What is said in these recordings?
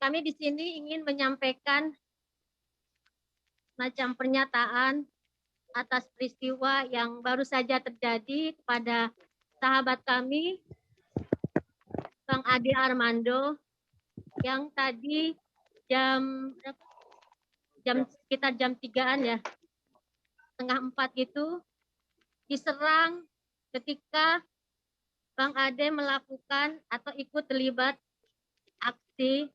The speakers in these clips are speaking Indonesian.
kami di sini ingin menyampaikan macam pernyataan atas peristiwa yang baru saja terjadi kepada sahabat kami, Bang Ade Armando, yang tadi sekitar jam 3-an ya, setengah 4 gitu, diserang ketika Bang Ade melakukan atau ikut terlibat aksi.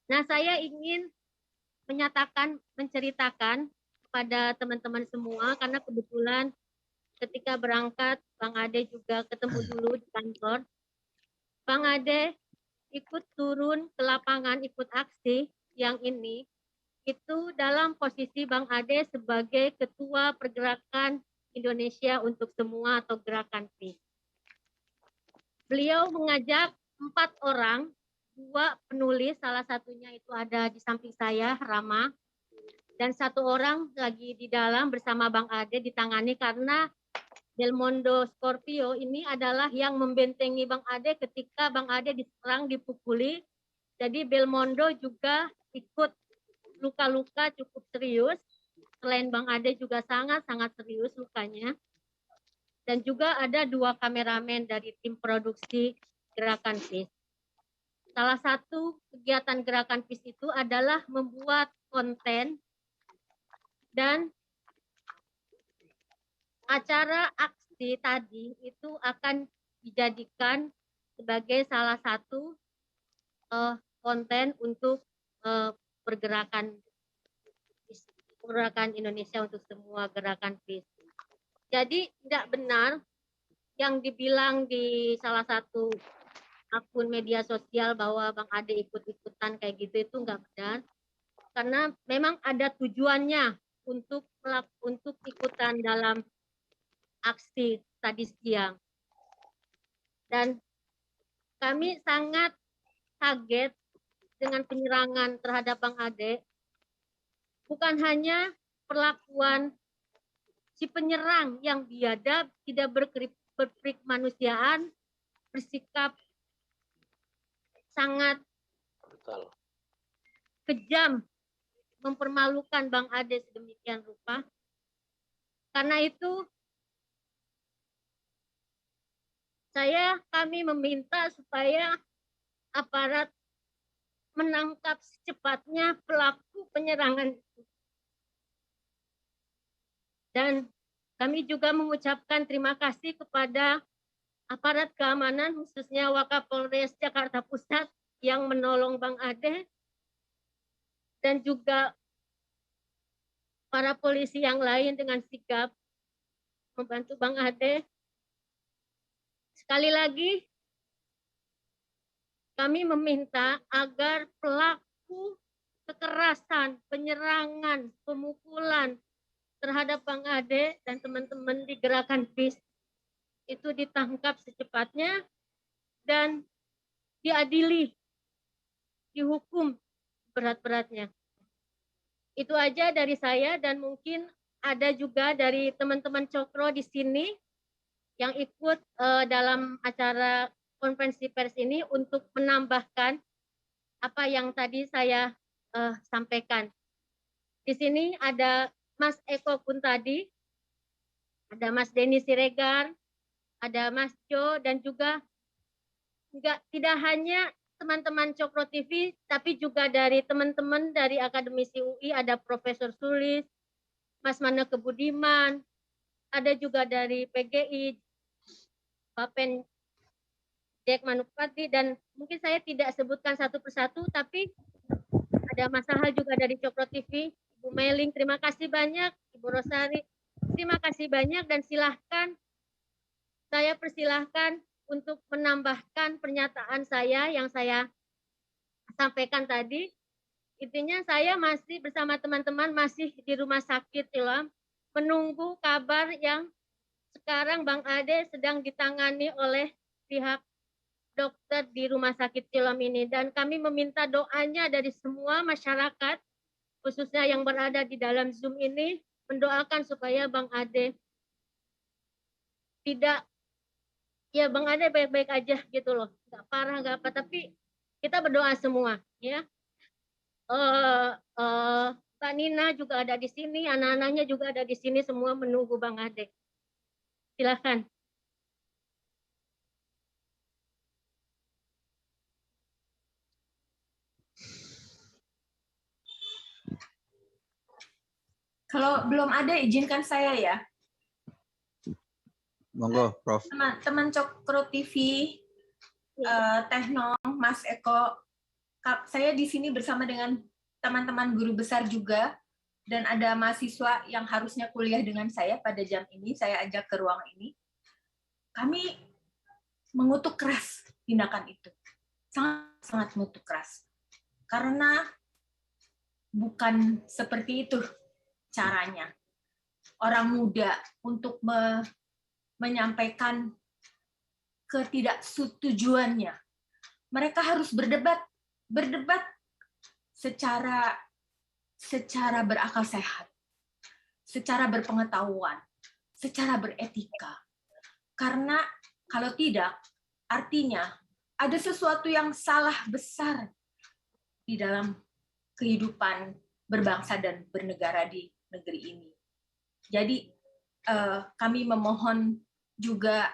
Nah, saya ingin menceritakan kepada teman-teman semua, karena kebetulan ketika berangkat, Bang Ade juga ketemu dulu di kantor. Bang Ade ikut turun ke lapangan, ikut aksi yang ini, itu dalam posisi Bang Ade sebagai Ketua Pergerakan Indonesia untuk Semua atau Gerakan PIS. Beliau mengajak 4 orang, 2 penulis, salah satunya itu ada di samping saya, Rama, dan 1 orang lagi di dalam bersama Bang Ade ditangani karena Belmondo Scorpio ini adalah yang membentengi Bang Ade ketika Bang Ade diserang, dipukuli. Jadi Belmondo juga ikut luka-luka cukup serius. Selain Bang Ade juga sangat-sangat serius lukanya. Dan juga ada 2 kameramen dari tim produksi Gerakan PIS. Salah satu kegiatan Gerakan PIS itu adalah membuat konten dan acara aksi tadi itu akan dijadikan sebagai salah satu konten untuk pergerakan Indonesia untuk Semua Gerakan PIS. Jadi tidak benar yang dibilang di salah satu akun media sosial bahwa Bang Ade ikut-ikutan kayak gitu, itu nggak benar. Karena memang ada tujuannya untuk ikutan dalam aksi tadi siang. Dan kami sangat kaget dengan penyerangan terhadap Bang Ade. Bukan hanya perlakuan si penyerang yang biadab, tidak berperi kemanusiaan, bersikap sangat brutal, kejam, mempermalukan Bang Ade sedemikian rupa. Karena itu kami meminta supaya aparat menangkap secepatnya pelaku penyerangan itu. Dan kami juga mengucapkan terima kasih kepada aparat keamanan, khususnya Wakapolres Jakarta Pusat yang menolong Bang Ade, dan juga para polisi yang lain dengan sigap membantu Bang Ade. Sekali lagi, kami meminta agar pelaku kekerasan, penyerangan, pemukulan terhadap Bang Ade dan teman-teman di Gerakan PIS itu ditangkap secepatnya dan diadili, dihukum berat-beratnya. Itu aja dari saya, dan mungkin ada juga dari teman-teman Cokro di sini yang ikut dalam acara konferensi pers ini untuk menambahkan apa yang tadi saya sampaikan. Di sini ada Mas Eko Kuntadi, ada Mas Denny Siregar, ada Mas Jo, dan juga tidak hanya teman-teman Cokro TV, tapi juga dari teman-teman dari Akademisi UI, ada Profesor Sulis, Mas Maneke Budiman, ada juga dari PGI, Bapen Dek Manupati, dan mungkin saya tidak sebutkan satu persatu, tapi ada Mas Sahal juga dari Cokro TV, Ibu Meling, terima kasih banyak, Ibu Rosari, terima kasih banyak, dan silahkan, saya persilahkan untuk menambahkan pernyataan saya yang saya sampaikan tadi. Intinya saya masih bersama teman-teman masih di rumah sakit Siloam, menunggu kabar yang sekarang Bang Ade sedang ditangani oleh pihak dokter di rumah sakit Siloam ini, dan kami meminta doanya dari semua masyarakat, khususnya yang berada di dalam Zoom ini, mendoakan supaya Bang Ade tidak ya Bang Ade baik-baik aja gitu loh, nggak parah nggak apa, tapi kita berdoa semua ya. eh eh, Mbak Nina juga ada di sini, anak-anaknya juga ada di sini, semua menunggu Bang Ade. Silakan. Kalau belum ada, izinkan saya ya. Monggo, Prof. Teman-teman Cokro TV, Tekno, Mas Eko, saya di sini bersama dengan teman-teman guru besar juga, dan ada mahasiswa yang harusnya kuliah dengan saya pada jam ini, saya ajak ke ruang ini. Kami mengutuk keras tindakan itu. Sangat-sangat mengutuk keras. Karena bukan seperti itu caranya. Orang muda untuk menyampaikan ketidaksetujuannya. Mereka harus berdebat secara berakal sehat, secara berpengetahuan, secara beretika. Karena kalau tidak, artinya ada sesuatu yang salah besar di dalam kehidupan berbangsa dan bernegara di negeri ini. Jadi kami memohon juga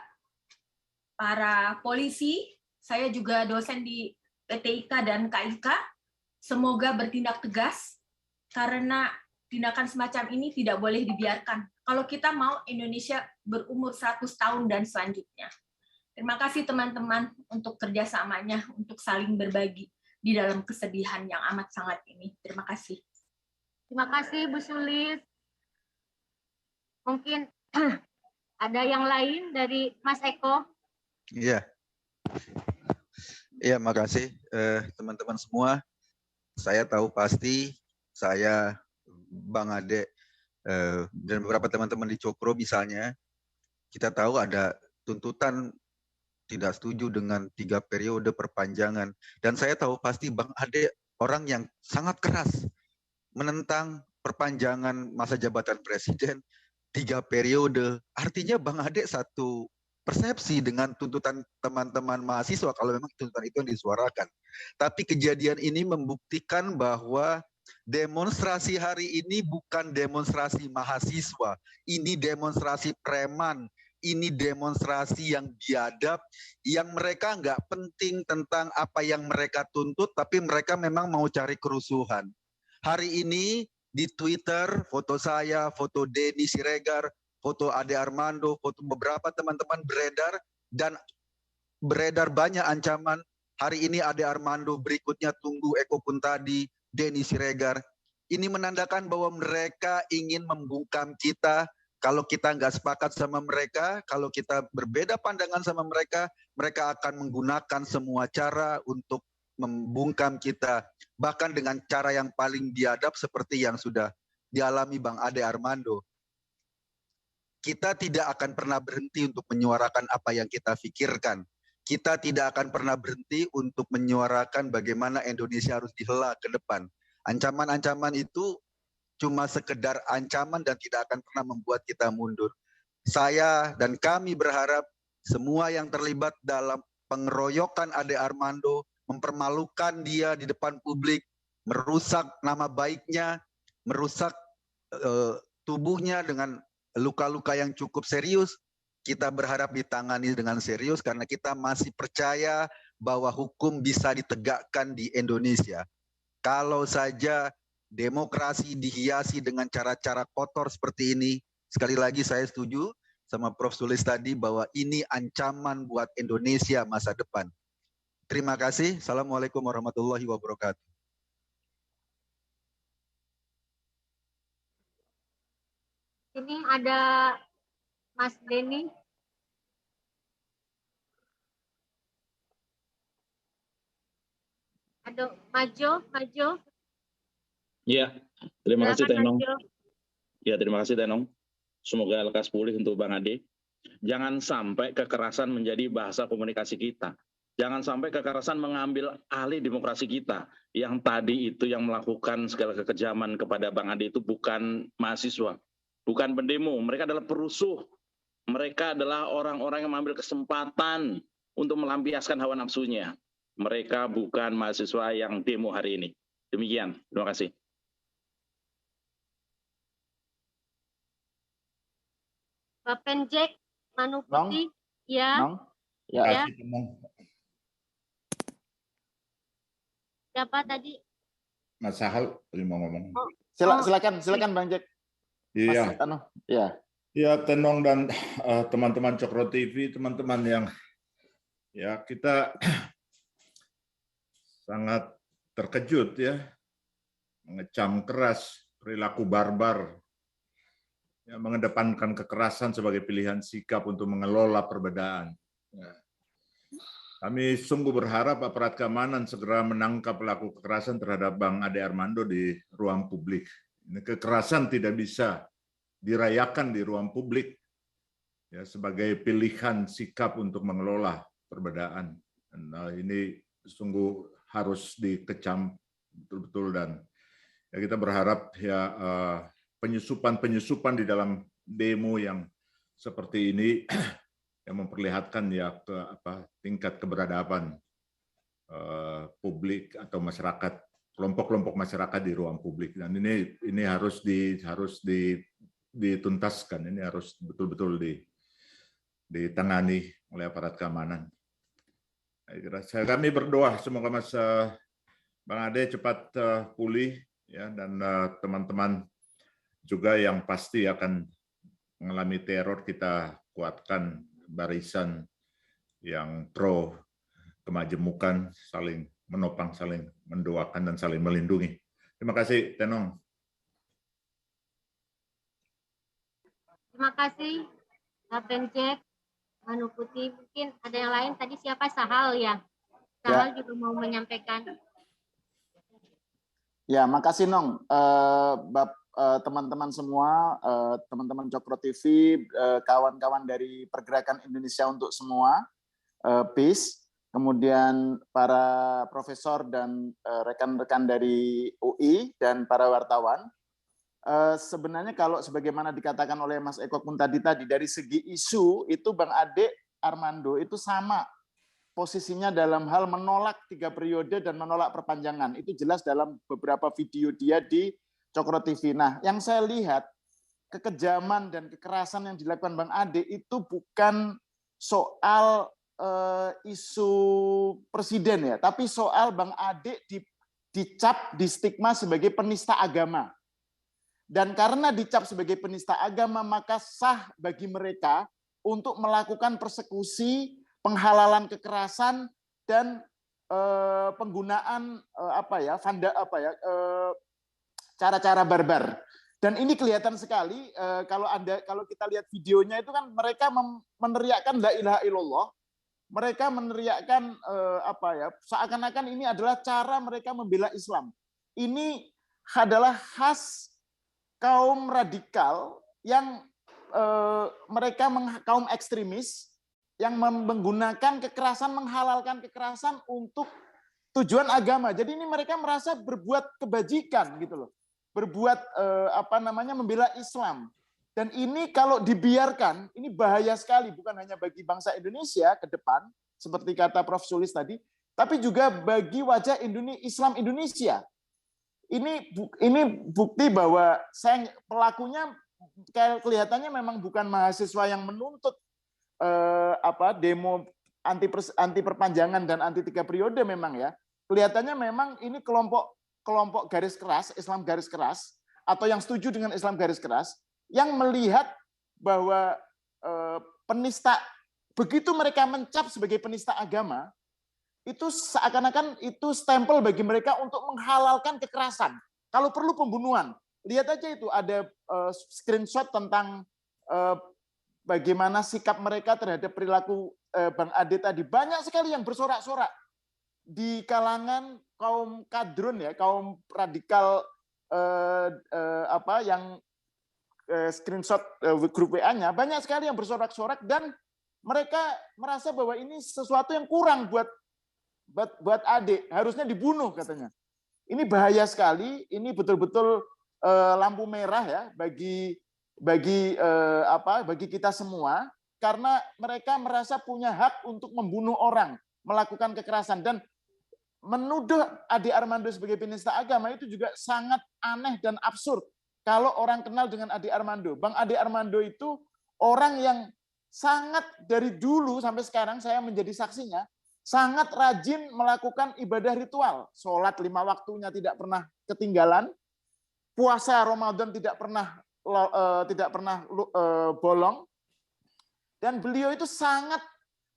para polisi, saya juga dosen di PTIK dan KIK, semoga bertindak tegas karena tindakan semacam ini tidak boleh dibiarkan. Kalau kita mau Indonesia berumur 100 tahun dan selanjutnya. Terima kasih teman-teman untuk kerjasamanya, untuk saling berbagi di dalam kesedihan yang amat sangat ini. Terima kasih. Terima kasih Bu Sulis. Mungkin ada yang lain dari Mas Eko? Iya. Iya, makasih teman-teman semua. Saya tahu pasti saya, Bang Ade, dan beberapa teman-teman di Cokro misalnya, kita tahu ada tuntutan tidak setuju dengan 3 periode perpanjangan. Dan saya tahu pasti Bang Ade orang yang sangat keras menentang perpanjangan masa jabatan presiden 3 periode. Artinya Bang Ade satu persepsi dengan tuntutan teman-teman mahasiswa kalau memang tuntutan itu yang disuarakan. Tapi kejadian ini membuktikan bahwa demonstrasi hari ini bukan demonstrasi mahasiswa, ini demonstrasi preman, ini demonstrasi yang biadab, yang mereka nggak penting tentang apa yang mereka tuntut, tapi mereka memang mau cari kerusuhan. Hari ini di Twitter, foto saya, foto Denny Siregar, foto Ade Armando, foto beberapa teman-teman beredar, dan beredar banyak ancaman. Hari ini Ade Armando, berikutnya tunggu Eko Kuntadi, Denny Siregar. Ini menandakan bahwa mereka ingin membungkam kita. Kalau kita nggak sepakat sama mereka, kalau kita berbeda pandangan sama mereka, mereka akan menggunakan semua cara untuk membungkam kita, bahkan dengan cara yang paling biadab seperti yang sudah dialami Bang Ade Armando. Kita tidak akan pernah berhenti untuk menyuarakan apa yang kita pikirkan. Kita tidak akan pernah berhenti untuk menyuarakan bagaimana Indonesia harus dihela ke depan. Ancaman-ancaman itu cuma sekedar ancaman dan tidak akan pernah membuat kita mundur. Saya dan kami berharap semua yang terlibat dalam pengeroyokan Ade Armando, mempermalukan dia di depan publik, merusak nama baiknya, merusak tubuhnya dengan luka-luka yang cukup serius, kita berharap ditangani dengan serius karena kita masih percaya bahwa hukum bisa ditegakkan di Indonesia. Kalau saja demokrasi dihiasi dengan cara-cara kotor seperti ini, sekali lagi saya setuju sama Prof. Sulis tadi bahwa ini ancaman buat Indonesia masa depan. Terima kasih. Assalamualaikum warahmatullahi wabarakatuh. Ini ada Mas Denny. Ada Majo. Ya, terima kasih Tenong. Ya, terima kasih Tenong. Semoga lekas pulih untuk Bang Ade. Jangan sampai kekerasan menjadi bahasa komunikasi kita. Jangan sampai kekerasan mengambil alih demokrasi kita. Yang tadi itu yang melakukan segala kekejaman kepada Bang Ade itu bukan mahasiswa, bukan pendemo, mereka adalah perusuh. Mereka adalah orang-orang yang mengambil kesempatan untuk melampiaskan hawa nafsunya. Mereka bukan mahasiswa yang demo hari ini. Demikian, terima kasih. Bapak Jack Manuputi, ya. Ya. Siapa tadi? Mas Sahal mau ngomong. Oh. Silakan Bang Jack. Iya. Ya, Tenong dan teman-teman Cokro TV, teman-teman yang ya kita sangat terkejut ya, mengecam keras perilaku barbar, ya, mengedepankan kekerasan sebagai pilihan sikap untuk mengelola perbedaan. Ya. Kami sungguh berharap aparat keamanan segera menangkap pelaku kekerasan terhadap Bang Ade Armando di ruang publik. Ini kekerasan tidak bisa dirayakan di ruang publik ya, sebagai pilihan sikap untuk mengelola perbedaan. Nah, ini sungguh harus dikecam betul-betul, dan ya, kita berharap ya penyusupan di dalam demo yang seperti ini yang memperlihatkan ya tingkat keberadaban publik atau masyarakat, kelompok-kelompok masyarakat di ruang publik, dan ini harus dituntaskan, ini harus betul-betul ditangani oleh aparat keamanan. Kami berdoa semoga Mas Bang Ade cepat pulih ya, dan teman-teman juga yang pasti akan mengalami teror, kita kuatkan barisan yang pro kemajemukan, saling menopang, saling mendoakan, dan saling melindungi. Terima kasih, Tenong. Terima kasih, Bapak Jack Manuputi. Mungkin ada yang lain, tadi siapa? Sahal ya? Sahal juga mau menyampaikan. Ya, makasih Nong. Teman-teman semua, teman-teman Cokro TV, kawan-kawan dari Pergerakan Indonesia untuk Semua, PIS, kemudian para profesor dan rekan-rekan dari UI, dan para wartawan. Sebenarnya kalau sebagaimana dikatakan oleh Mas Eko pun tadi dari segi isu itu Bang Ade Armando itu sama posisinya dalam hal menolak 3 periode dan menolak perpanjangan. Itu jelas dalam beberapa video dia di Cokro TV. Nah, yang saya lihat kekejaman dan kekerasan yang dilakukan Bang Ade itu bukan soal isu presiden ya, tapi soal Bang Ade dicap, di stigma sebagai penista agama. Dan karena dicap sebagai penista agama, maka sah bagi mereka untuk melakukan persekusi, penghalalan kekerasan, dan penggunaan cara-cara barbar. Dan ini kelihatan sekali kalau kita lihat videonya itu kan mereka meneriakkan la ilaha illallah, mereka meneriakkan seakan-akan ini adalah cara mereka membela Islam. Ini adalah khas kaum radikal yang mereka kaum ekstremis yang menggunakan kekerasan, menghalalkan kekerasan untuk tujuan agama. Jadi ini mereka merasa berbuat kebajikan gitu loh, berbuat membela Islam. Dan ini kalau dibiarkan, ini bahaya sekali, bukan hanya bagi bangsa Indonesia ke depan, seperti kata Prof. Sulis tadi, tapi juga bagi wajah Islam Indonesia. Ini bukti bahwa pelakunya kelihatannya memang bukan mahasiswa yang menuntut demo anti perpanjangan dan anti 3 periode memang ya. Kelihatannya memang ini kelompok garis keras, Islam garis keras, atau yang setuju dengan Islam garis keras, yang melihat bahwa penista, begitu mereka mencap sebagai penista agama, itu seakan-akan itu stempel bagi mereka untuk menghalalkan kekerasan. Kalau perlu pembunuhan. Lihat aja itu ada screenshot tentang bagaimana sikap mereka terhadap perilaku Bang Ade tadi. Banyak sekali yang bersorak-sorak di kalangan kaum kadrun ya, kaum radikal yang screenshot grup WA-nya, banyak sekali yang bersorak-sorak dan mereka merasa bahwa ini sesuatu yang kurang buat Ade, harusnya dibunuh katanya. Ini bahaya sekali, ini betul-betul lampu merah ya bagi bagi kita semua, karena mereka merasa punya hak untuk membunuh orang, melakukan kekerasan, dan menuduh Ade Armando sebagai penista agama itu juga sangat aneh dan absurd. Kalau orang kenal dengan Ade Armando, Bang Ade Armando itu orang yang sangat dari dulu sampai sekarang saya menjadi saksinya, sangat rajin melakukan ibadah ritual, sholat 5 waktunya tidak pernah ketinggalan, puasa Ramadan tidak pernah bolong, dan beliau itu sangat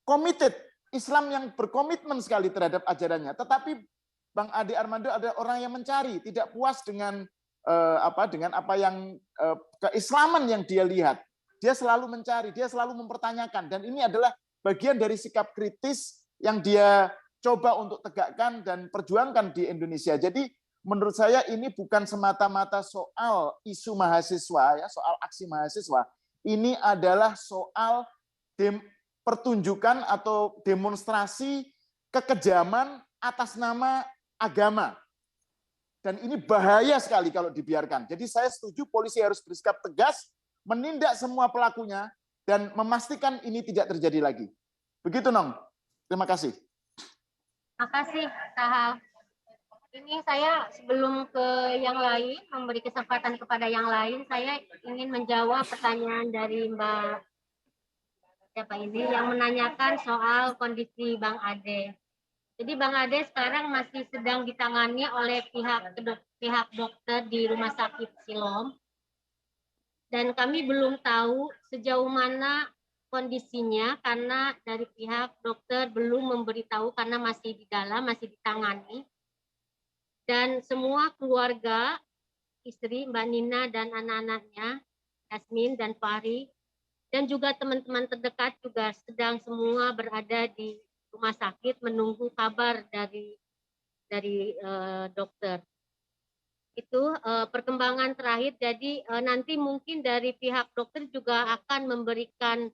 committed, Islam yang berkomitmen sekali terhadap ajarannya. Tetapi Bang Ade Armando adalah orang yang mencari, tidak puas dengan apa yang keislaman yang dia lihat. Dia selalu mencari, dia selalu mempertanyakan, dan ini adalah bagian dari sikap kritis yang dia coba untuk tegakkan dan perjuangkan di Indonesia. Jadi menurut saya ini bukan semata-mata soal isu mahasiswa, ya, soal aksi mahasiswa. Ini adalah soal pertunjukan atau demonstrasi kekejaman atas nama agama. Dan ini bahaya sekali kalau dibiarkan. Jadi saya setuju polisi harus bersikap tegas, menindak semua pelakunya, dan memastikan ini tidak terjadi lagi. Begitu, Nong. Terima kasih. Terima kasih, Tahal. Ini saya sebelum ke yang lain, memberi kesempatan kepada yang lain, saya ingin menjawab pertanyaan dari Mbak siapa ini yang menanyakan soal kondisi Bang Ade. Jadi Bang Ade sekarang masih sedang ditangani oleh pihak dokter di Rumah Sakit Siloam. Dan kami belum tahu sejauh mana kondisinya karena dari pihak dokter belum memberitahu karena masih di dalam, masih ditangani. Dan semua keluarga, istri Mbak Nina dan anak-anaknya, Yasmin dan Fahri, dan juga teman-teman terdekat juga sedang semua berada di rumah sakit menunggu kabar dari dokter. Itu perkembangan terakhir. Jadi nanti mungkin dari pihak dokter juga akan memberikan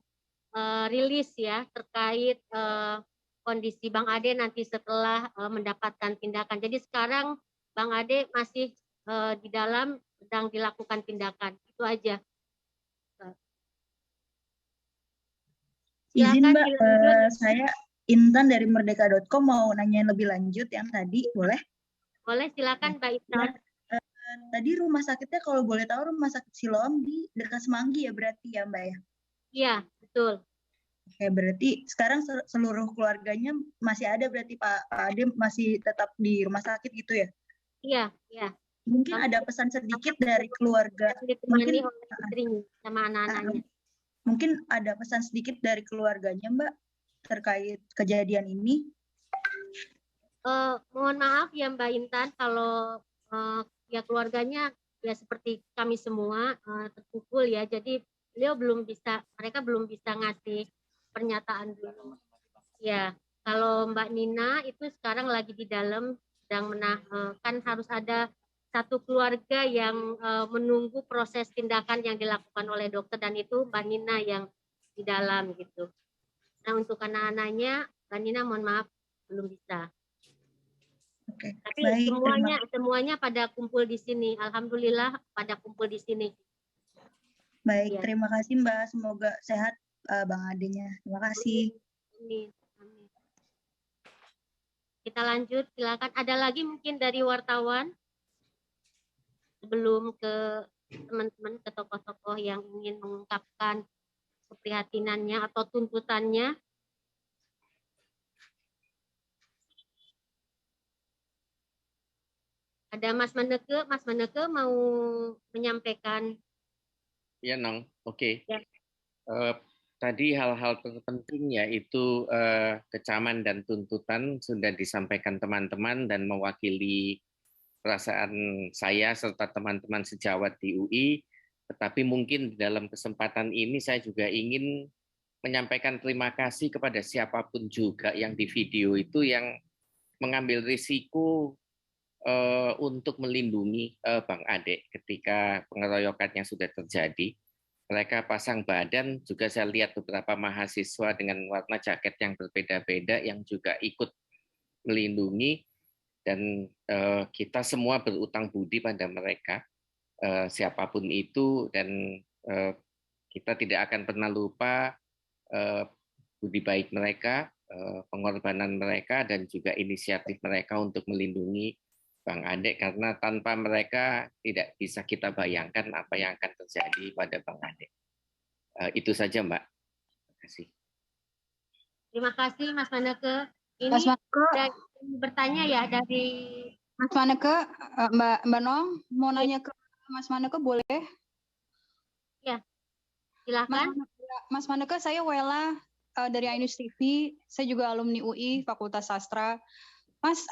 rilis ya terkait kondisi Bang Ade nanti setelah mendapatkan tindakan. Jadi sekarang Bang Ade masih di dalam sedang dilakukan tindakan. Itu aja. Izin Mbak, saya Intan dari merdeka.com mau nanya lebih lanjut yang tadi, boleh? Boleh, silakan Mbak Intan. Tadi rumah sakitnya kalau boleh tahu rumah sakit Siloam di dekat Semanggi ya berarti ya Mbak ya? Iya, betul. Oke, berarti sekarang seluruh keluarganya masih ada berarti Pak Ade masih tetap di rumah sakit gitu ya? Iya, iya. Mungkin ada pesan sedikit dari keluarga. Ditemani oleh istrinya sama anak-anaknya. Mungkin ada pesan sedikit dari keluarganya Mbak terkait kejadian ini. Mohon maaf ya Mbak Intan kalau ya keluarganya ya seperti kami semua terpukul ya. Jadi mereka belum bisa ngasih pernyataan dulu. Ya, kalau Mbak Nina itu sekarang lagi di dalam sedang kan harus ada satu keluarga yang menunggu proses tindakan yang dilakukan oleh dokter dan itu Mbak Nina yang di dalam gitu. Nah untuk anak-anaknya Mbak Nina mohon maaf belum bisa. Oke. Tapi baik, semuanya pada kumpul di sini. Alhamdulillah pada kumpul di sini. Baik, Ya. Terima kasih Mbak. Semoga sehat Bang Adenya. Terima kasih. Amin. Kita lanjut, silakan. Ada lagi mungkin dari wartawan? Sebelum ke teman-teman, ke tokoh-tokoh yang ingin mengungkapkan keprihatinannya atau tuntutannya. Ada Mas Maneke mau menyampaikan. Ya, Nong. Oke. Ya. Tadi hal-hal terpenting yaitu kecaman dan tuntutan sudah disampaikan teman-teman dan mewakili perasaan saya serta teman-teman sejawat di UI, tetapi mungkin dalam kesempatan ini saya juga ingin menyampaikan terima kasih kepada siapapun juga yang di video itu yang mengambil risiko untuk melindungi Bang Ade ketika pengeroyokannya sudah terjadi. Mereka pasang badan, juga saya lihat beberapa mahasiswa dengan warna jaket yang berbeda-beda yang juga ikut melindungi. Dan kita semua berutang budi pada mereka, siapapun itu, dan kita tidak akan pernah lupa budi baik mereka, pengorbanan mereka, dan juga inisiatif mereka untuk melindungi Bang Ade, karena tanpa mereka tidak bisa kita bayangkan apa yang akan terjadi pada Bang Ade. Itu saja, Mbak. Terima kasih. Terima kasih, Mas Maneke. Ini Mas Maneke, bertanya ya dari Mas Maneke, Mbak Nong mau nanya ke Mas Maneke, boleh? Ya, silakan. Mas Maneke, saya Wela dari Ainus TV. Saya juga alumni UI Fakultas Sastra. Mas,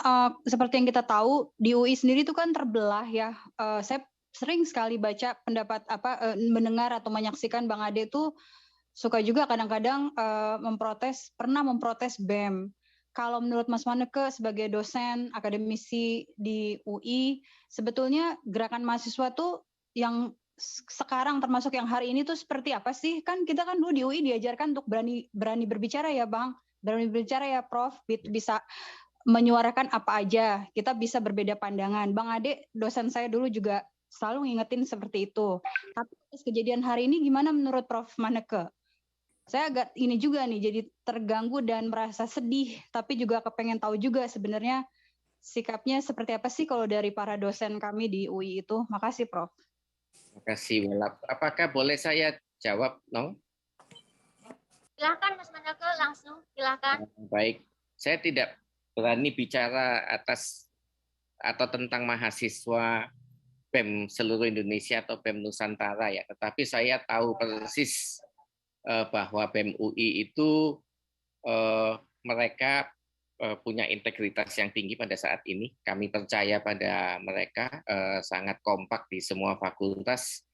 seperti yang kita tahu di UI sendiri itu kan terbelah ya. Saya sering sekali baca pendapat mendengar atau menyaksikan Bang Ade itu suka juga kadang-kadang pernah memprotes BEM. Kalau menurut Mas Maneke sebagai dosen akademisi di UI, sebetulnya gerakan mahasiswa tuh yang sekarang termasuk yang hari ini tuh seperti apa sih? Kan kita kan dulu di UI diajarkan untuk berani berbicara ya Bang, berani berbicara ya Prof, bisa menyuarakan apa aja, kita bisa berbeda pandangan. Bang Ade, dosen saya dulu juga selalu ngingetin seperti itu. Tapi kejadian hari ini gimana menurut Prof Maneke? Saya agak ini juga nih, jadi terganggu dan merasa sedih, tapi juga kepengen tahu juga sebenarnya sikapnya seperti apa sih kalau dari para dosen kami di UI itu. Makasih, Prof. Terima kasih, Wela. Apakah boleh saya jawab, Nong? Silakan, Mas Maneke, langsung. Silakan. Baik, saya tidak berani bicara atas atau tentang mahasiswa BEM seluruh Indonesia atau BEM Nusantara ya, tetapi saya tahu persis bahwa BEM UI itu mereka punya integritas yang tinggi pada saat ini. Kami percaya pada mereka, sangat kompak di semua fakultas.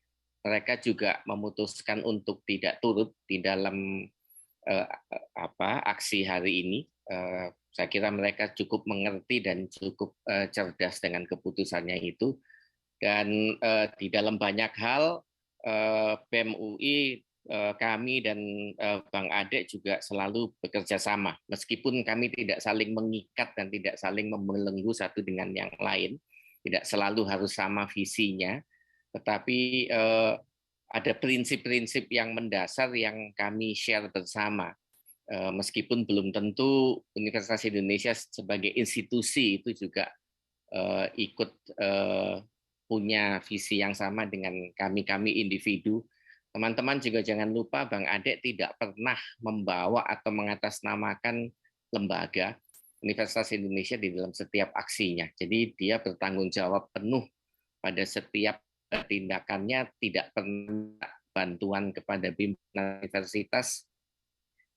Mereka juga memutuskan untuk tidak turut di dalam aksi hari ini. Saya kira mereka cukup mengerti dan cukup cerdas dengan keputusannya itu. Dan di dalam banyak hal, BEM UI, kami dan Bang Ade juga selalu bekerja sama. Meskipun kami tidak saling mengikat dan tidak saling membelenggu satu dengan yang lain, tidak selalu harus sama visinya, tetapi ada prinsip-prinsip yang mendasar yang kami share bersama. Meskipun belum tentu Universitas Indonesia sebagai institusi itu juga ikut punya visi yang sama dengan kami individu. Teman-teman juga jangan lupa Bang Ade tidak pernah membawa atau mengatasnamakan lembaga Universitas Indonesia di dalam setiap aksinya. Jadi dia bertanggung jawab penuh pada setiap tindakannya, tidak pernah bantuan kepada pimpinan universitas.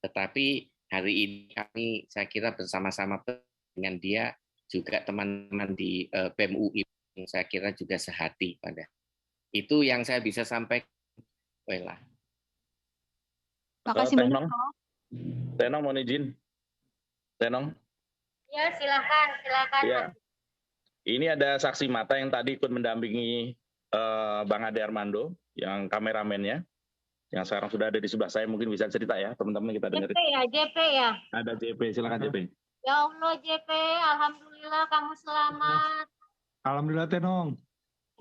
Tetapi hari ini kami, saya kira bersama-sama dengan dia, juga teman-teman di BEM UI, saya kira juga sehati pada. Itu yang saya bisa sampaikan. Wela. Makasih banyak. Tenong mau izin. Tenong. Ya, silakan. Ya. Ini ada saksi mata yang tadi ikut mendampingi Bang Ade Armando, yang kameramennya, yang sekarang sudah ada di sebelah saya, mungkin bisa cerita ya, teman-teman kita dengerin. JP ya? Ada JP, silakan JP. Ya Allah JP, alhamdulillah kamu selamat. Alhamdulillah Tenong.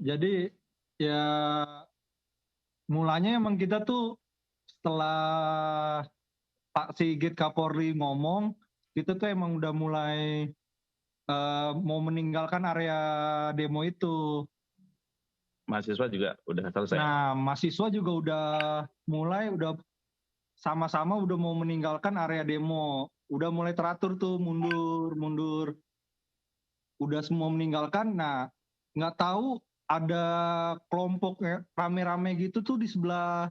Jadi ya mulanya emang kita tuh setelah Pak Sigit Kapolri ngomong, kita tuh emang udah mulai mau meninggalkan area demo itu. Mahasiswa juga udah selesai. Nah, mahasiswa juga udah sama-sama udah mau meninggalkan area demo. Udah mulai teratur tuh mundur. Udah semua meninggalkan. Nah, nggak tahu ada kelompok rame-rame gitu tuh di sebelah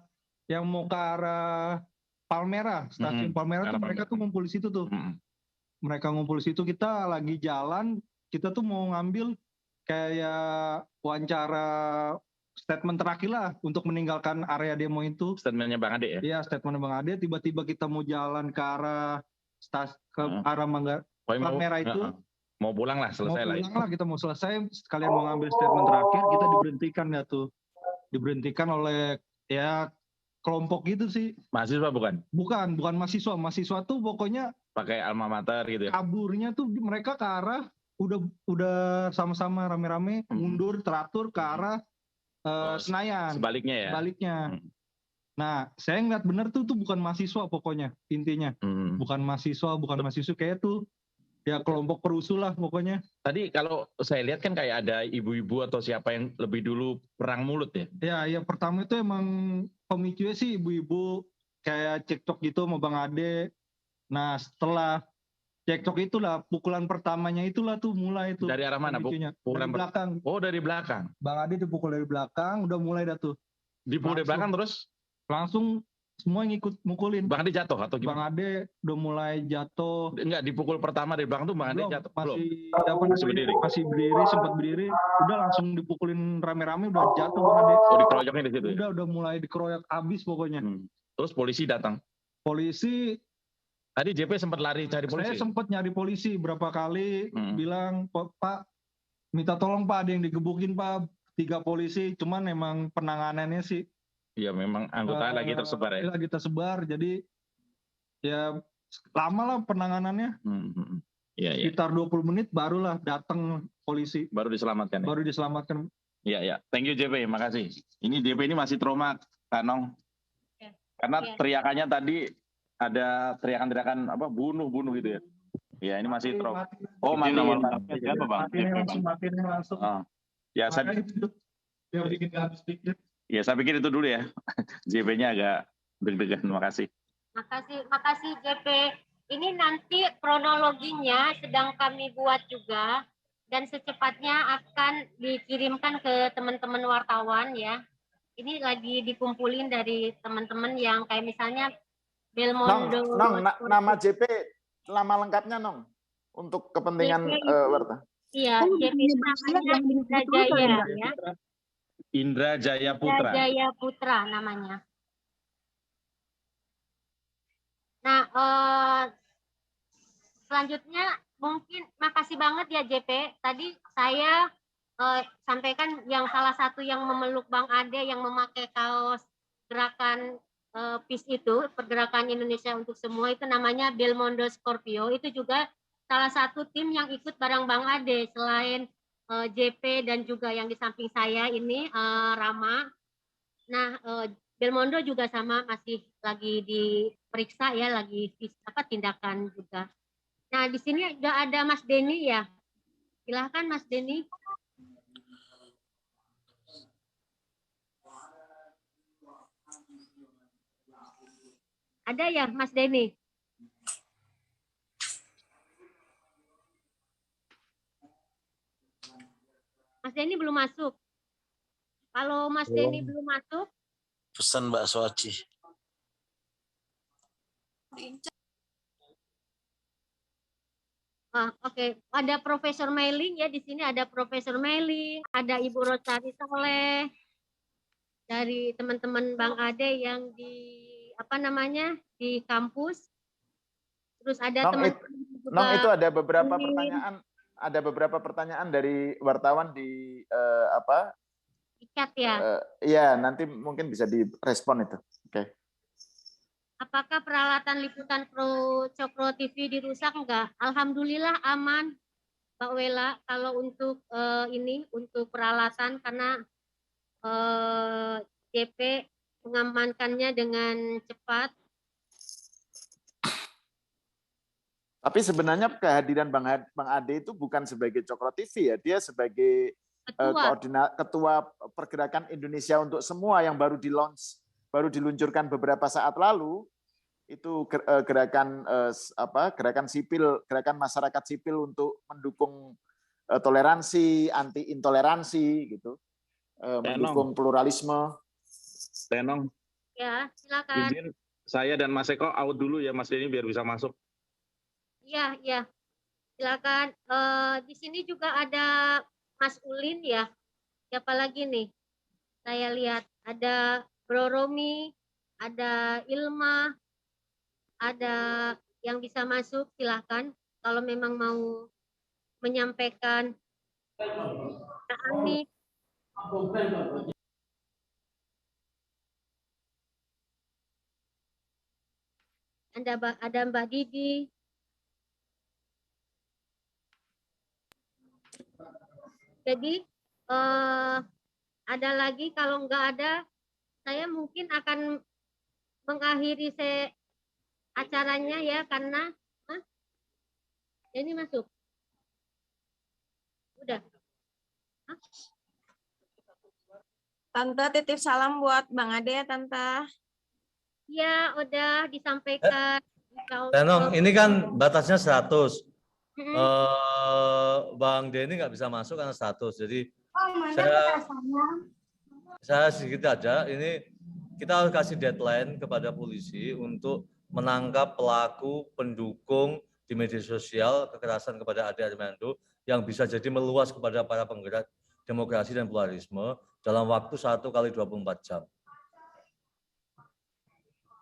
yang mau ke arah Palmera, stasiun Palmera tuh mereka tuh ngumpul di situ tuh. Mereka ngumpul di situ, kita lagi jalan, kita tuh mau ngambil kayak wawancara statement terakhir lah untuk meninggalkan area demo itu. Statementnya Bang Ade ya? Iya, statement Bang Ade. Tiba-tiba kita mau jalan ke arah arah Palmera itu. Mau pulang lah, selesai lah. Mau pulang lah, kita mau selesai. Sekalian mau ngambil statement terakhir, kita diberhentikan ya tuh. Diberhentikan oleh ya kelompok gitu sih. Mahasiswa bukan? Bukan mahasiswa. Mahasiswa tuh pokoknya pakai alma mater gitu ya. Kaburnya tuh mereka ke arah udah sama-sama rame-rame mundur teratur ke arah Senayan. Sebaliknya ya. Sebaliknya. Nah, saya ngeliat bener tuh bukan mahasiswa pokoknya intinya. Bukan mahasiswa kayak tuh ya kelompok perusuh lah pokoknya. Tadi kalau saya lihat kan kayak ada ibu-ibu atau siapa yang lebih dulu perang mulut ya? Ya pertama itu emang pemicunya sih ibu-ibu kayak cekcok gitu sama Bang Ade. Nah, setelah cekcok itulah pukulan pertamanya itulah tuh mulai tuh. Dari arah mana, Bu? Dari belakang. Oh, dari belakang. Bang Ade dipukul dari belakang, udah mulai dah tuh. Dipukul dari belakang terus? Langsung semua yang ikut mukulin. Bang Ade jatuh atau gimana? Bang Ade udah mulai jatuh. Enggak, dipukul pertama dari belakang tuh Bang Ade jatuh. Masih berdiri, sempat berdiri. Udah langsung dipukulin rame-rame, udah jatuh Bang Ade. Oh, dikeroyoknya di situ ya? Udah mulai dikeroyok abis pokoknya. Terus polisi datang? Polisi. Tadi JP sempat lari cari polisi? Saya sempat nyari polisi berapa kali, bilang, Pak, minta tolong Pak, ada yang digebukin Pak. 3 polisi, cuman emang penanganannya sih. Iya, memang anggota lagi tersebar ya? Lagi tersebar, jadi ya lama lah penanganannya. Iya. Sekitar 20 menit barulah datang polisi. Baru diselamatkan ya? Baru diselamatkan. Iya. Thank you JP, makasih. Ini JP ini masih trauma, Kak Nong. Karena teriakannya tadi ada teriakan-teriakan apa bunuh gitu ya. Ya, ini masih trauma. Oh, mati. Siapa Bang? Matinya langsung. Ya, saya bikin habis pikir. Ya, saya pikir itu dulu ya. JP-nya agak deg-degan. Makasih. Makasih JP. Ini nanti kronologinya sedang kami buat juga dan secepatnya akan dikirimkan ke teman-teman wartawan ya. Ini lagi dikumpulin dari teman-teman yang kayak misalnya Belmondo. Nama JP, nama lengkapnya Nong, untuk kepentingan warta. Iya, JP namanya Indra Jaya ya. Indra Jaya Putra. Indra Jaya Putra namanya. Nah, selanjutnya mungkin makasih banget ya JP. Tadi saya sampaikan yang salah satu yang memeluk Bang Ade yang memakai kaos gerakan PIS itu, Pergerakan Indonesia untuk Semua, itu namanya Belmondo Scorpio. Itu juga salah satu tim yang ikut bareng Bang Ade selain JP dan juga yang di samping saya ini Rama. Nah, Belmondo juga sama masih lagi diperiksa ya, lagi tindakan juga. Nah, di sini juga ada Mas Denny ya. Silahkan Mas Denny. Ada ya Mas Denny? Mas Denny belum masuk. Kalau Mas Denny belum masuk, pesan Mbak Soaci. Oke. Ada Profesor Meiling ya, di sini ada Profesor Meiling, ada Ibu Rosari Soleh dari teman-teman Bang Ade yang di di kampus. Terus ada teman-teman itu ada beberapa pertanyaan dari wartawan di chat ya. Iya, nanti mungkin bisa direspon itu. Oke. Apakah peralatan liputan Pro Cokro TV dirusak enggak? Alhamdulillah aman, Mbak Wela. Kalau untuk untuk peralatan karena JP mengamankannya dengan cepat. Tapi sebenarnya kehadiran Bang Ade itu bukan sebagai Cokro TV ya, dia sebagai ketua Pergerakan Indonesia untuk Semua yang baru diluncurkan beberapa saat lalu. Itu gerakan sipil, gerakan masyarakat sipil untuk mendukung toleransi, anti intoleransi gitu, mendukung pluralisme. Tenong. Ya, silakan. Izin saya dan Mas Eko out dulu ya Mas Denny biar bisa masuk. Iya. Silakan. Di sini juga ada Mas Ulin ya. Siapa lagi nih? Saya lihat ada Bro Romi, ada Ilma, ada yang bisa masuk, silakan. Kalau memang mau menyampaikan. Ani. Ada Mbak Didi. Jadi ada lagi, kalau nggak ada, saya mungkin akan mengakhiri acaranya ya, karena ini masuk. Udah. Tante titip salam buat Bang Ade ya, Tante. Ya, udah disampaikan. Tenong, ini kan batasnya 100. Bang Denny nggak bisa masuk karena 100. Jadi saya sedikit aja. Ini kita harus kasih deadline kepada polisi untuk menangkap pelaku pendukung di media sosial kekerasan kepada Ade Armando yang bisa jadi meluas kepada para penggerak demokrasi dan pluralisme dalam waktu 1 kali 24 jam.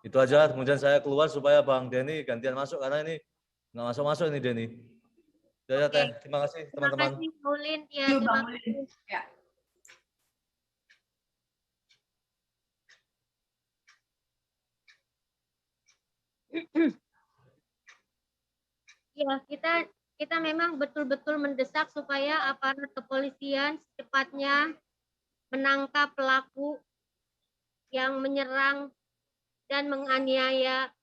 Itu aja, kemudian saya keluar supaya Bang Denny gantian masuk, karena ini nggak masuk-masuk ini Denny. Ya, Teh. Terima kasih teman-teman. Terima kasih, Ulin. Ya, Terima terima kasih. kasih. Ya. Ya, kita memang betul-betul mendesak supaya aparat kepolisian secepatnya menangkap pelaku yang menyerang dan menganiaya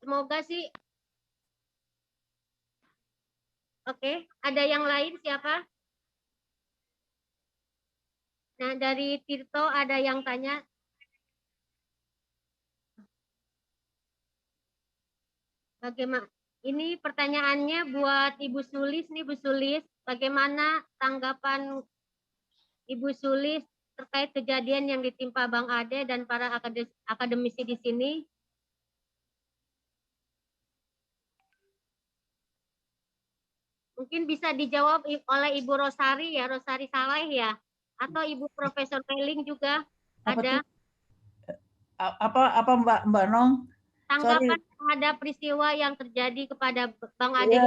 semoga sih. Oke, ada yang lain siapa? Nah, dari Tirto ada yang tanya. Bagaimana? Ini pertanyaannya buat Ibu Sulis nih, Bu Sulis. Bagaimana tanggapan Ibu Sulis terkait kejadian yang ditimpa Bang Ade dan para akademisi di sini? Mungkin bisa dijawab oleh Ibu Rosari ya, Rosari Saleh ya, atau Ibu Profesor Meling juga ada. Apa Mbak Nong? Tanggapan terhadap peristiwa yang terjadi kepada Bang Ade.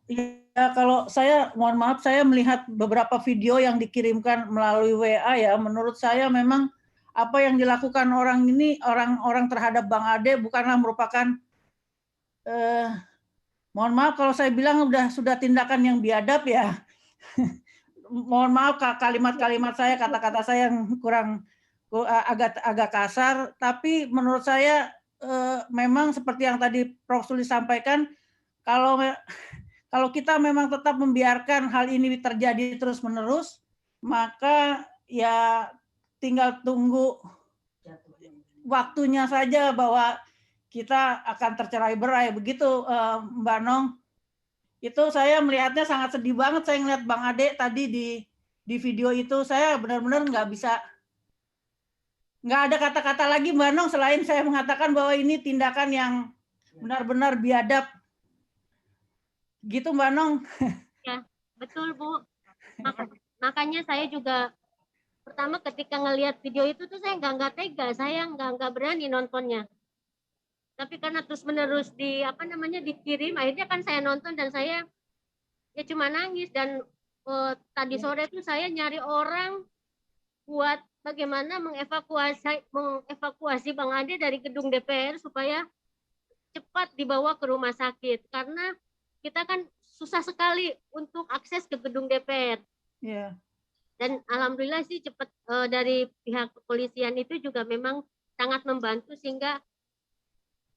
Ya, kalau saya mohon maaf, saya melihat beberapa video yang dikirimkan melalui WA ya. Menurut saya memang apa yang dilakukan orang ini, orang-orang terhadap Bang Ade bukanlah merupakan mohon maaf kalau saya bilang sudah tindakan yang biadab ya. Mohon maaf kalimat-kalimat saya, kata-kata saya yang kurang agak kasar, tapi menurut saya memang seperti yang tadi Prof. Sulis sampaikan, kalau kita memang tetap membiarkan hal ini terjadi terus-menerus, maka ya tinggal tunggu waktunya saja bahwa kita akan tercerai-berai, begitu Mbak Nong. Itu saya melihatnya sangat sedih banget, saya ngeliat Bang Ade tadi di video itu, saya benar-benar nggak ada kata-kata lagi Mbak Nong selain saya mengatakan bahwa ini tindakan yang benar-benar biadab. Gitu Mbak Nong. Ya, betul Bu. Makanya saya juga pertama ketika ngelihat video itu tuh saya nggak tega, saya nggak berani nontonnya. Tapi karena terus-menerus dikirim, akhirnya kan saya nonton dan saya ya cuma nangis. Dan tadi sore tuh saya nyari orang buat bagaimana mengevakuasi Bang Ade dari gedung DPR supaya cepat dibawa ke rumah sakit, karena kita kan susah sekali untuk akses ke gedung DPR. Yeah. Dan alhamdulillah sih cepat dari pihak kepolisian itu juga memang sangat membantu sehingga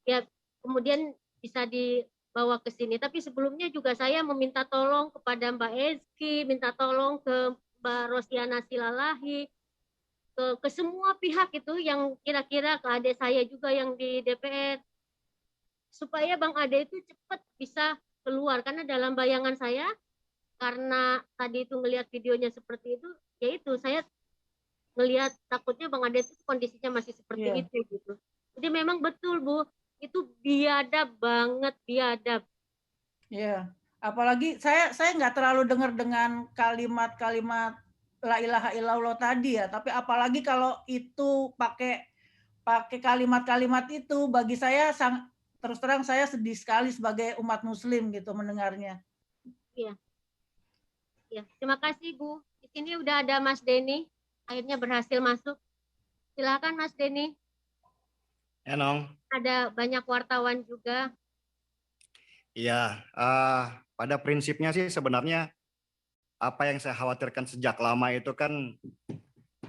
ya kemudian bisa dibawa ke sini. Tapi sebelumnya juga saya meminta tolong kepada Mbak Ezki, minta tolong ke Mbak Rosiana Silalahi, ke semua pihak itu yang kira-kira ke adik saya juga yang di DPR, supaya Bang Ade itu cepat bisa keluar. Karena dalam bayangan saya, karena tadi itu ngelihat videonya seperti itu, yaitu saya ngelihat takutnya Bang Ade itu kondisinya masih seperti itu gitu. Jadi memang betul Bu, itu biadab banget, biadab. Iya, apalagi saya nggak terlalu dengar dengan kalimat-kalimat la ilaha illallah tadi ya, tapi apalagi kalau itu pakai kalimat-kalimat itu, bagi saya terus terang saya sedih sekali sebagai umat muslim gitu mendengarnya. Iya. Ya, terima kasih Bu. Di sini udah ada Mas Denny, akhirnya berhasil masuk. Silakan Mas Denny. Ya, Nong. Ada banyak wartawan juga. Iya, pada prinsipnya sih sebenarnya apa yang saya khawatirkan sejak lama itu kan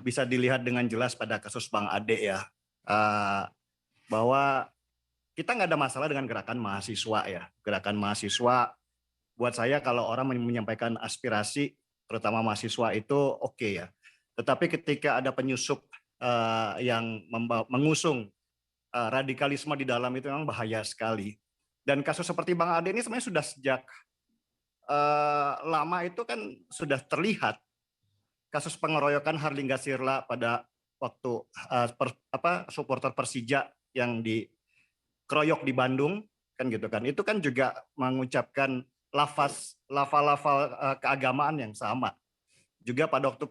bisa dilihat dengan jelas pada kasus Bang Ade ya, bahwa kita nggak ada masalah dengan gerakan mahasiswa ya. Gerakan mahasiswa buat saya kalau orang menyampaikan aspirasi, terutama mahasiswa itu oke ya. Tetapi ketika ada penyusup yang mengusung radikalisme di dalam itu memang bahaya sekali. Dan kasus seperti Bang Ade ini sebenarnya sudah sejak lama itu kan sudah terlihat kasus pengeroyokan Harlingga Sirla pada waktu supporter Persija yang dikeroyok di Bandung kan gitu kan. Itu kan juga mengucapkan lafal-lafal keagamaan yang sama. Juga pada waktu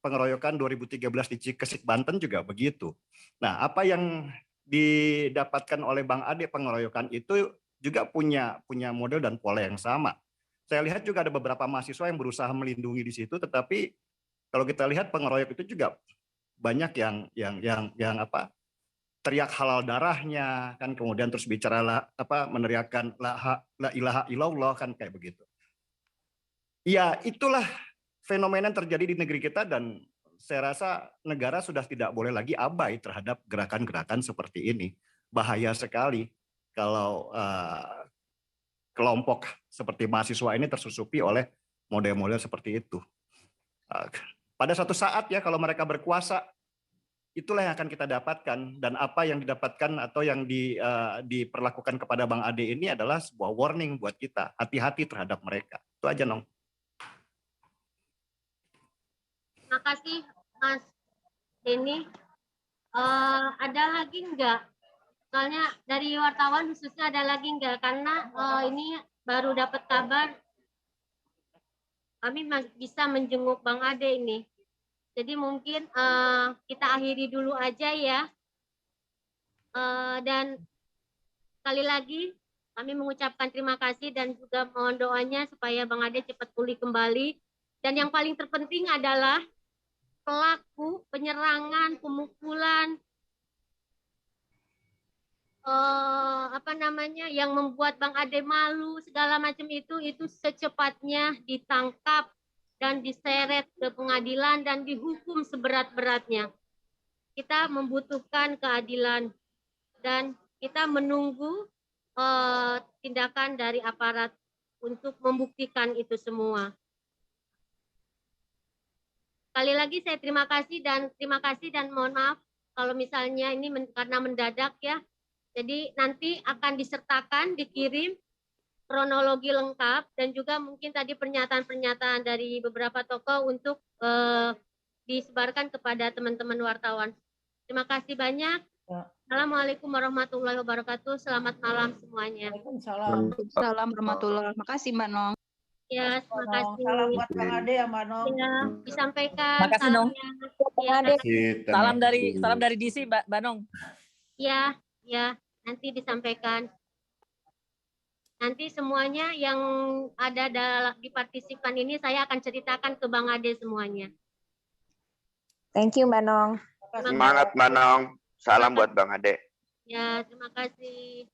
pengeroyokan 2013 di Cikesik Banten juga begitu. Nah, apa yang didapatkan oleh Bang Ade pengeroyokan itu juga punya model dan pola yang sama. Saya lihat juga ada beberapa mahasiswa yang berusaha melindungi di situ, tetapi kalau kita lihat pengeroyok itu juga banyak yang teriak halal darahnya kan, kemudian terus bicara meneriakkan la ilaha illallah kan kayak begitu. Ya, itulah fenomena yang terjadi di negeri kita dan saya rasa negara sudah tidak boleh lagi abai terhadap gerakan-gerakan seperti ini. Bahaya sekali kalau kelompok seperti mahasiswa ini tersusupi oleh model-model seperti itu. Pada suatu saat ya kalau mereka berkuasa, itulah yang akan kita dapatkan. Dan apa yang didapatkan atau yang diperlakukan kepada Bang Ade ini adalah sebuah warning buat kita. Hati-hati terhadap mereka. Itu aja, Nong. Terima kasih, Mas Denny. Ada lagi enggak? Soalnya dari wartawan khususnya ada lagi enggak? Karena ini baru dapat kabar kami bisa menjenguk Bang Ade ini. Jadi mungkin kita akhiri dulu aja ya. Dan sekali lagi kami mengucapkan terima kasih dan juga mohon doanya supaya Bang Ade cepat pulih kembali. Dan yang paling terpenting adalah pelaku penyerangan, pemukulan, yang membuat Bang Ade malu segala macam itu secepatnya ditangkap dan diseret ke pengadilan dan dihukum seberat-beratnya. Kita membutuhkan keadilan dan kita menunggu tindakan dari aparat untuk membuktikan itu semua. Sekali lagi saya terima kasih dan mohon maaf kalau misalnya ini karena mendadak ya. Jadi nanti akan disertakan, dikirim kronologi lengkap dan juga mungkin tadi pernyataan-pernyataan dari beberapa tokoh untuk disebarkan kepada teman-teman wartawan. Terima kasih banyak. Assalamualaikum warahmatullahi wabarakatuh. Selamat malam semuanya. Waalaikumsalam warahmatullahi wabarakatuh. Makasih Mbak Nong. Ya, terima kasih. Salam buat Bang Ade ya, Mbak Nong. Ya, disampaikan. Makasih Nong. Ya, Salam dari DC Mbak Nong. Ya, nanti disampaikan. Nanti semuanya yang ada di partisipan ini saya akan ceritakan ke Bang Ade semuanya. Thank you Mbak Nong. Semangat Mbak Nong. Salam buat Bang Ade. Ya, terima kasih.